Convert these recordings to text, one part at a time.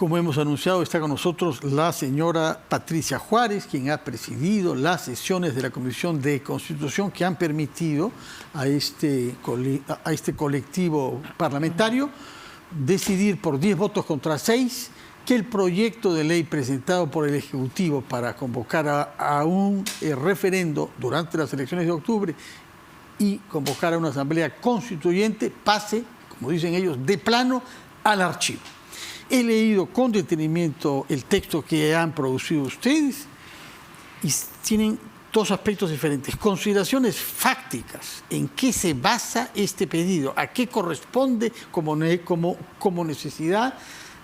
Como hemos anunciado, está con nosotros la señora Patricia Juárez, quien ha presidido las sesiones de la Comisión de Constitución que han permitido a este colectivo parlamentario decidir por 10 votos contra 6 que el proyecto de ley presentado por el Ejecutivo para convocar a un referendo durante las elecciones de octubre y convocar a una asamblea constituyente pase, como dicen ellos, de plano al archivo. He leído con detenimiento el texto que han producido ustedes y tienen dos aspectos diferentes. Consideraciones fácticas, en qué se basa este pedido, a qué corresponde como necesidad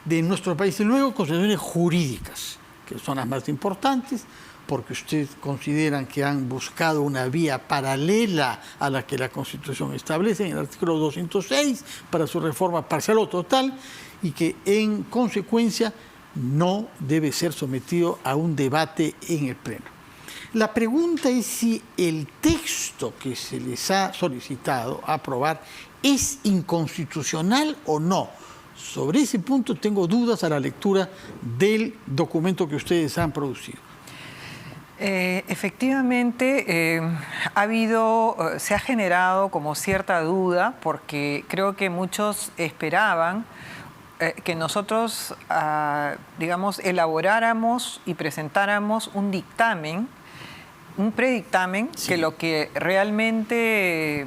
de nuestro país. Y luego consideraciones jurídicas, que son las más importantes, porque ustedes consideran que han buscado una vía paralela a la que la Constitución establece en el artículo 206 para su reforma parcial o total, y que en consecuencia no debe ser sometido a un debate en el Pleno. La pregunta es si el texto que se les ha solicitado aprobar es inconstitucional o no. Sobre ese punto tengo dudas a la lectura del documento que ustedes han producido. Efectivamente, se ha generado como cierta duda, porque creo que muchos esperaban que nosotros, digamos, elaboráramos y presentáramos un dictamen, un predictamen, sí, que lo que realmente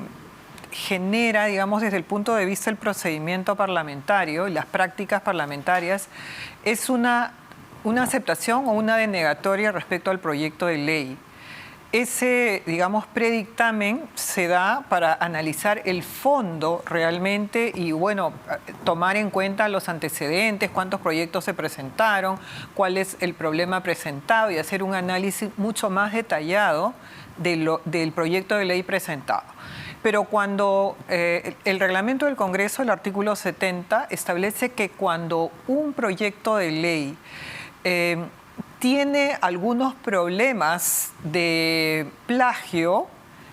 genera, digamos, desde el punto de vista del procedimiento parlamentario y las prácticas parlamentarias, es una aceptación o una denegatoria respecto al proyecto de ley. Ese, digamos, predictamen se da para analizar el fondo realmente y, bueno, tomar en cuenta los antecedentes, cuántos proyectos se presentaron, cuál es el problema presentado y hacer un análisis mucho más detallado del proyecto de ley presentado. Pero cuando el reglamento del Congreso, el artículo 70, establece que cuando un proyecto de ley tiene algunos problemas de plagio,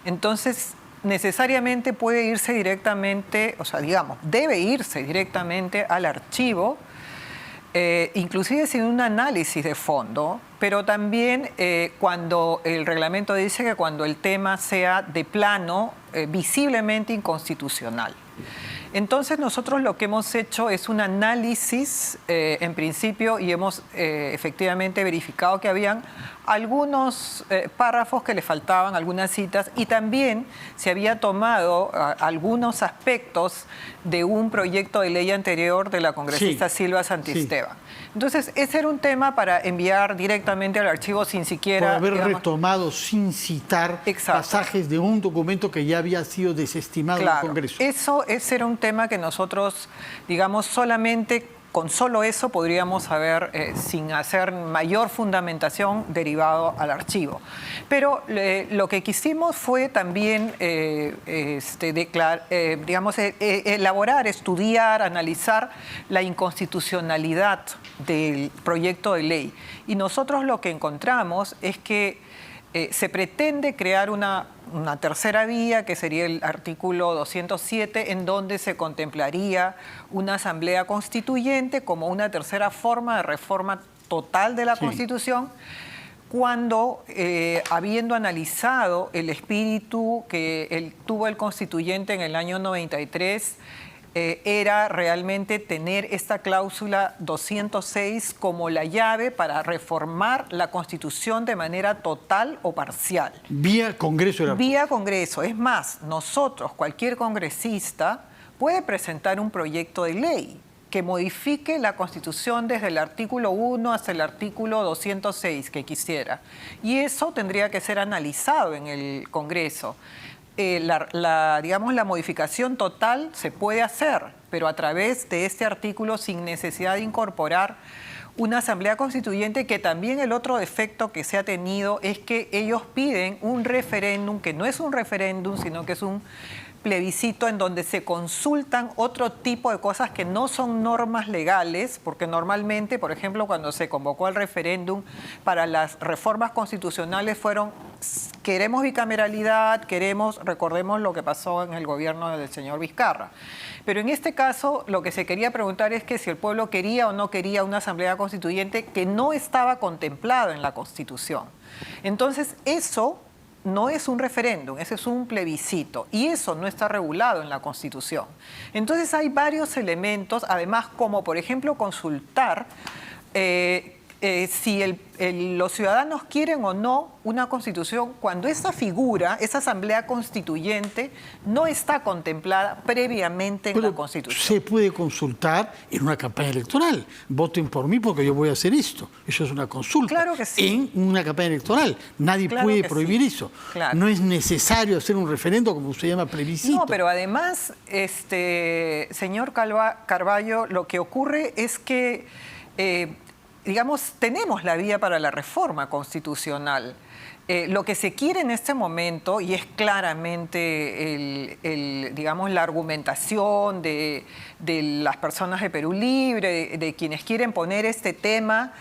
entonces necesariamente puede irse directamente, o sea, digamos, debe irse directamente al archivo, inclusive sin un análisis de fondo, pero también cuando el reglamento dice que cuando el tema sea de plano visiblemente inconstitucional. Entonces nosotros lo que hemos hecho es un análisis en principio y hemos efectivamente verificado que habían algunos párrafos que le faltaban, algunas citas, y también se había tomado algunos aspectos de un proyecto de ley anterior de la congresista Silva Santisteban. Sí. Entonces, ese era un tema para enviar directamente al archivo sin siquiera... Por haber retomado sin citar pasajes de un documento que ya había sido desestimado en el Congreso. Ese era un tema que nosotros, digamos, solamente... Con solo eso podríamos haber, sin hacer mayor fundamentación, derivado al archivo. Pero lo que quisimos fue también elaborar, estudiar, analizar la inconstitucionalidad del proyecto de ley. Y nosotros lo que encontramos es que se pretende crear una tercera vía, que sería el artículo 207, en donde se contemplaría una asamblea constituyente como una tercera forma de reforma total de la Constitución, cuando, habiendo analizado el espíritu que tuvo el constituyente en el año 93, era realmente tener esta cláusula 206 como la llave para reformar la Constitución de manera total o parcial. Vía Congreso. Vía Congreso. Es más, nosotros, cualquier congresista, puede presentar un proyecto de ley que modifique la Constitución desde el artículo 1 hasta el artículo 206 que quisiera. Y eso tendría que ser analizado en el Congreso. Digamos, la modificación total se puede hacer, pero a través de este artículo, sin necesidad de incorporar una asamblea constituyente, que también el otro defecto que se ha tenido es que ellos piden un referéndum, que no es un referéndum, sino que es un plebiscito en donde se consultan otro tipo de cosas que no son normas legales, porque normalmente, por ejemplo, cuando se convocó el referéndum para las reformas constitucionales fueron: queremos bicameralidad, recordemos lo que pasó en el gobierno del señor Vizcarra. Pero en este caso, lo que se quería preguntar es que si el pueblo quería o no quería una asamblea constituyente que no estaba contemplado en la Constitución. Entonces, eso no es un referéndum, ese es un plebiscito y eso no está regulado en la Constitución. Entonces hay varios elementos, además como por ejemplo consultar si los ciudadanos quieren o no una constitución cuando esa figura, esa asamblea constituyente, no está contemplada previamente en la Constitución. Se puede consultar en una campaña electoral. Voten por mí porque yo voy a hacer esto. Eso es una consulta. Claro que sí. En una campaña electoral. Nadie puede prohibir eso. Claro. No es necesario hacer un referendo como usted llama plebiscito. No, pero además, señor Carballo, lo que ocurre es que digamos, tenemos la vía para la reforma constitucional. Lo que se quiere en este momento, y es claramente digamos, la argumentación de las personas de Perú Libre, de quienes quieren poner este tema,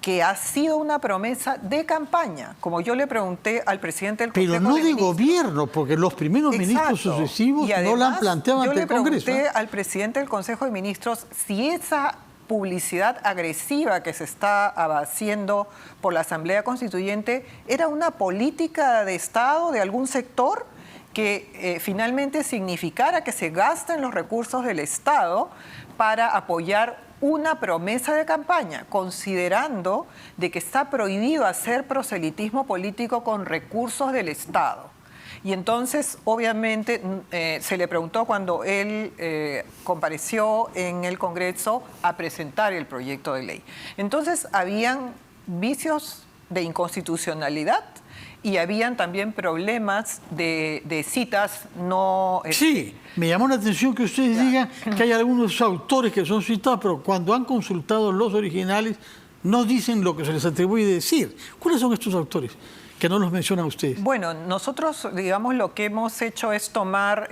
que ha sido una promesa de campaña, como yo le pregunté al presidente del Consejo Pero no de Ministros. Gobierno, porque los primeros ministros sucesivos no la han planteado ante el Congreso. Yo le pregunté al presidente del Consejo de Ministros si esa publicidad agresiva que se está haciendo por la Asamblea Constituyente era una política de Estado de algún sector que finalmente significara que se gasten los recursos del Estado para apoyar una promesa de campaña, considerando de que está prohibido hacer proselitismo político con recursos del Estado. Y entonces, obviamente, se le preguntó cuando él compareció en el Congreso a presentar el proyecto de ley. Entonces, habían vicios de inconstitucionalidad y habían también problemas de citas no... Sí, me llamó la atención que ustedes digan que hay algunos autores que son citados, pero cuando han consultado los originales no dicen lo que se les atribuye decir. ¿Cuáles son estos autores que no los mencionan ustedes? Bueno, nosotros, digamos, lo que hemos hecho es tomar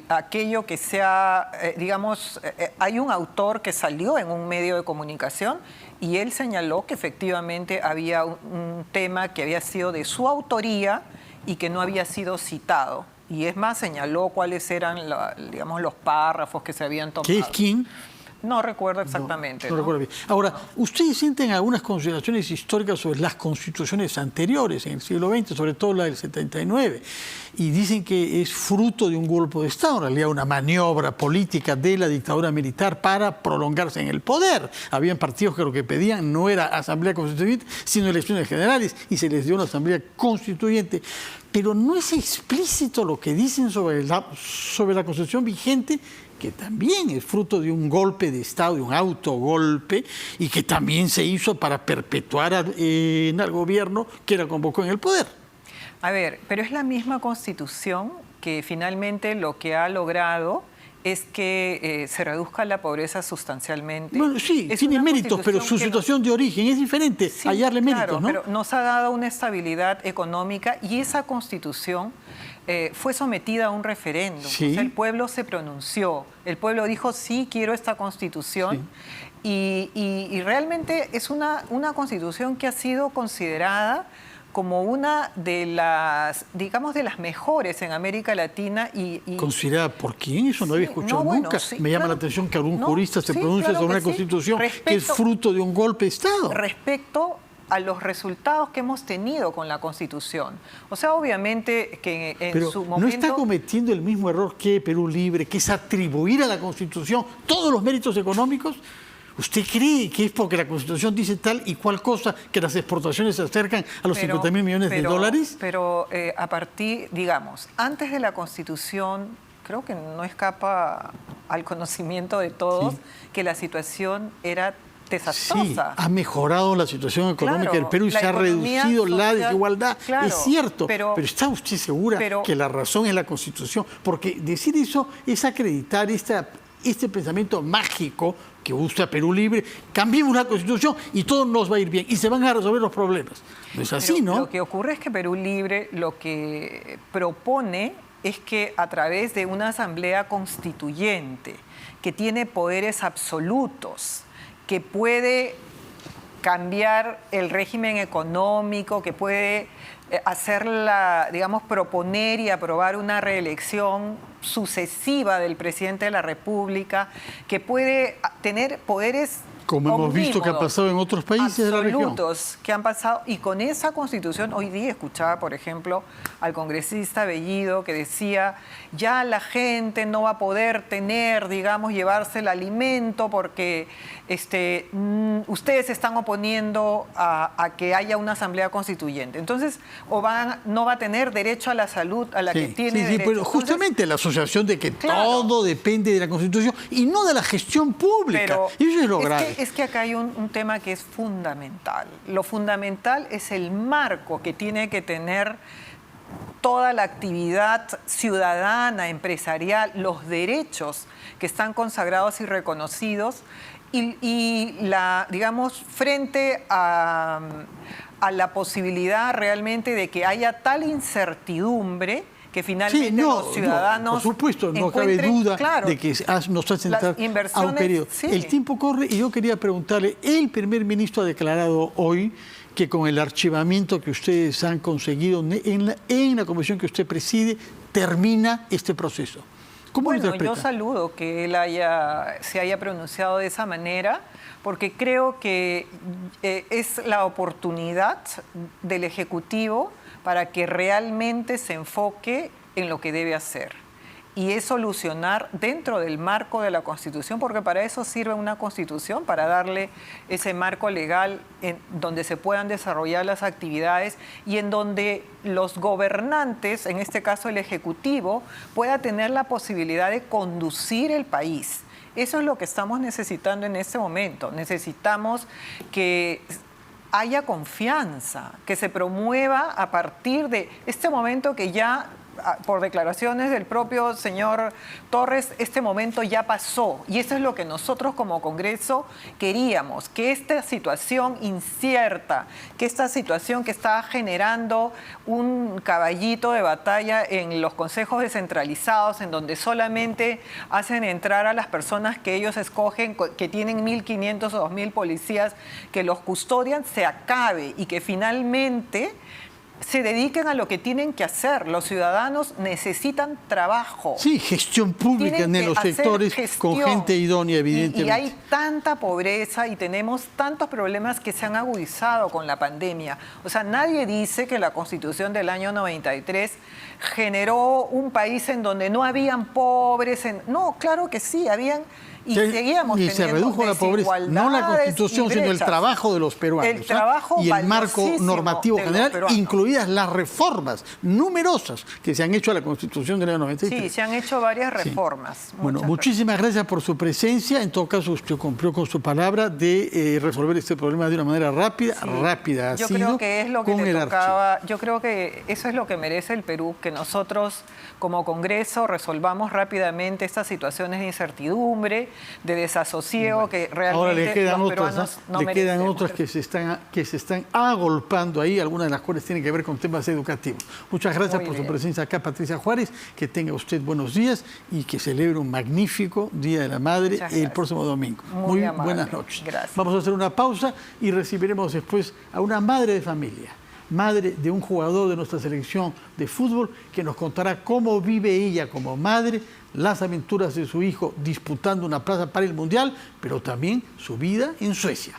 aquello que sea, digamos, hay un autor que salió en un medio de comunicación y él señaló que efectivamente había un tema que había sido de su autoría y que no había sido citado. Y es más, señaló cuáles eran, digamos, los párrafos que se habían tomado. ¿Qué es quién? No recuerdo exactamente. No recuerdo bien. Ahora, ¿ustedes sienten algunas consideraciones históricas sobre las constituciones anteriores en el siglo XX, sobre todo la del 79? Y dicen que es fruto de un golpe de Estado, en realidad una maniobra política de la dictadura militar para prolongarse en el poder. Habían partidos que lo que pedían no era asamblea constituyente, sino elecciones generales, y se les dio una asamblea constituyente. Pero no es explícito lo que dicen sobre la Constitución vigente, que también es fruto de un golpe de Estado, de un autogolpe, y que también se hizo para perpetuar al gobierno que la convocó en el poder. A ver, pero es la misma Constitución que finalmente lo que ha logrado es que se reduzca la pobreza sustancialmente. Bueno, sí, tiene méritos, pero su situación de origen es diferente, sí, hallarle méritos, claro, ¿no? Pero nos ha dado una estabilidad económica y esa Constitución fue sometida a un referéndum. Sí. O sea, el pueblo se pronunció, el pueblo dijo, sí, quiero esta Constitución. Sí. Y realmente es una Constitución que ha sido considerada como una de las, digamos, de las mejores en América Latina. ¿Considerada por quién? Eso no había escuchado nunca. Bueno, sí, me llama la atención que algún jurista se pronuncie sobre una Constitución que es fruto de un golpe de Estado. Respecto a los resultados que hemos tenido con la Constitución. O sea, obviamente que en su momento... ¿No está cometiendo el mismo error que Perú Libre, que es atribuir a la Constitución todos los méritos económicos? ¿Usted cree que es porque la Constitución dice tal y cual cosa que las exportaciones se acercan a los 50.000 millones de dólares? Pero a partir, digamos, antes de la Constitución, creo que no escapa al conocimiento de todos que la situación era desastrosa. Sí, ha mejorado la situación económica del Perú y se ha reducido la desigualdad. Claro, es cierto, pero ¿está usted segura que la razón es la Constitución? Porque decir eso es acreditar este pensamiento mágico que usa Perú Libre. Cambiemos la Constitución y todo nos va a ir bien y se van a resolver los problemas. No es así, ¿no? Lo que ocurre es que Perú Libre lo que propone es que a través de una asamblea constituyente que tiene poderes absolutos, que puede cambiar el régimen económico, que puede digamos, proponer y aprobar una reelección sucesiva del presidente de la República que puede tener poderes como hemos visto que ha pasado en otros países de la región. Absolutos que han pasado, y con esa constitución, hoy día escuchaba, por ejemplo, al congresista Bellido que decía, ya la gente no va a poder tener, digamos, llevarse el alimento porque ustedes se están oponiendo a que haya una asamblea constituyente. Entonces, no va a tener derecho a la salud a la que tiene derecho. Pero justamente la asociación de que todo depende de la constitución y no de la gestión pública. Pero y eso es lo grave. Es que acá hay un tema que es fundamental. Lo fundamental es el marco que tiene que tener toda la actividad ciudadana, empresarial, los derechos que están consagrados y reconocidos y digamos, frente a la posibilidad realmente de que haya tal incertidumbre que finalmente los ciudadanos... por supuesto, no cabe duda de que nos hacen entrar a un periodo. Sí. El tiempo corre y yo quería preguntarle, el primer ministro ha declarado hoy que con el archivamiento que ustedes han conseguido en la comisión que usted preside, termina este proceso. ¿Cómo lo interpreta? Yo saludo que él se haya pronunciado de esa manera, porque creo que es la oportunidad del Ejecutivo para que realmente se enfoque en lo que debe hacer. Y es solucionar dentro del marco de la Constitución, porque para eso sirve una Constitución, para darle ese marco legal en donde se puedan desarrollar las actividades y en donde los gobernantes, en este caso el Ejecutivo, pueda tener la posibilidad de conducir el país. Eso es lo que estamos necesitando en este momento. Necesitamos que haya confianza, que se promueva a partir de este momento que ya, por declaraciones del propio señor Torres, este momento ya pasó. Y eso es lo que nosotros como Congreso queríamos, que esta situación incierta, que esta situación que está generando un caballito de batalla en los consejos descentralizados, en donde solamente hacen entrar a las personas que ellos escogen, que tienen 1.500 o 2.000 policías que los custodian, se acabe y que finalmente se dediquen a lo que tienen que hacer. Los ciudadanos necesitan trabajo. Sí, gestión pública en los sectores con gente idónea, evidentemente. Y hay tanta pobreza y tenemos tantos problemas que se han agudizado con la pandemia. O sea, nadie dice que la Constitución del año 93 generó un país en donde no habían pobres. No, claro que sí, habían... Y seguíamos teniendo se redujo la pobreza, no la Constitución, sino el trabajo de los peruanos. El trabajo y el marco normativo general, incluidas las reformas numerosas que se han hecho a la Constitución del año 93. Sí, se han hecho varias reformas. Sí. Bueno, muchísimas gracias por su presencia. En todo caso, usted cumplió con su palabra de resolver este problema de una manera rápida. Rápida ha sido. Yo creo que es lo que le tocaba. Yo creo que eso es lo que merece el Perú, que nosotros como Congreso resolvamos rápidamente estas situaciones de incertidumbre, de desasosiego que realmente ahora le quedan los peruanos no merecen. Le quedan otras que se están agolpando ahí, algunas de las cuales tienen que ver con temas educativos. Muchas gracias por su presencia acá, Patricia Juárez. Que tenga usted buenos días y que celebre un magnífico Día de la Madre el próximo domingo. Muy buenas noches. Gracias. Vamos a hacer una pausa y recibiremos después a una madre de familia, madre de un jugador de nuestra selección de fútbol, que nos contará cómo vive ella como madre las aventuras de su hijo disputando una plaza para el Mundial, pero también su vida en Suecia.